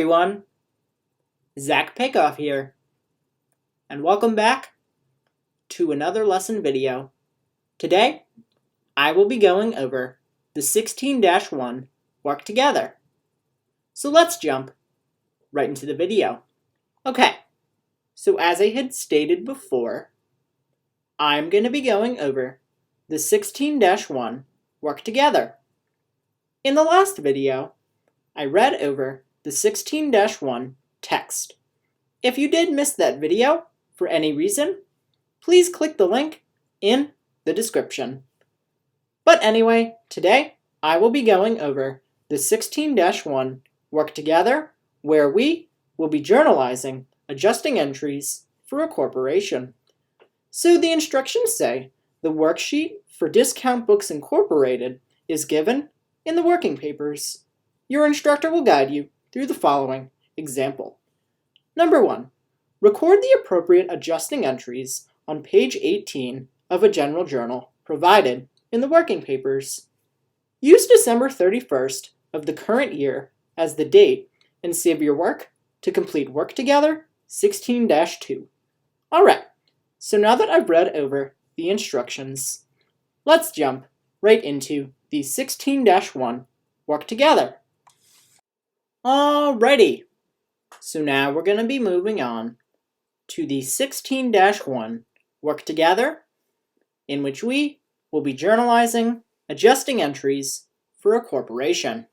everyone, Zach Pakoff here, and welcome back to another lesson video. Today, I will be going over the 16-1 work together. So let's jump right into the video. Okay, so as I had stated before, I'm going to be going over the 16-1 work together. In the last video, I read over the 16-1 text. If you did miss that video for any reason, please click the link in the description. But anyway, today I will be going over the 16-1 work together, where we will be journalizing adjusting entries for a corporation. So the instructions say the worksheet for Discount Books Incorporated is given in the working papers. Your instructor will guide you through the following example. Number 1. Record the appropriate adjusting entries on page 18 of a general journal provided in the working papers. Use December 31st of the current year as the date and save your work to complete Work Together 16-2. Alright, so now that I've read over the instructions, let's jump right into the 16-1 work together. Alrighty, so now we're going to be moving on to the 16-1 work together, in which we will be journalizing adjusting entries for a corporation.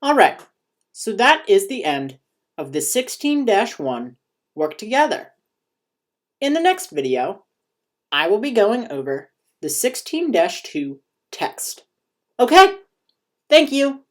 Alright, so that is the end of the 16-1 Work Together. In the next video, I will be going over the 16-2 text. Okay, thank you.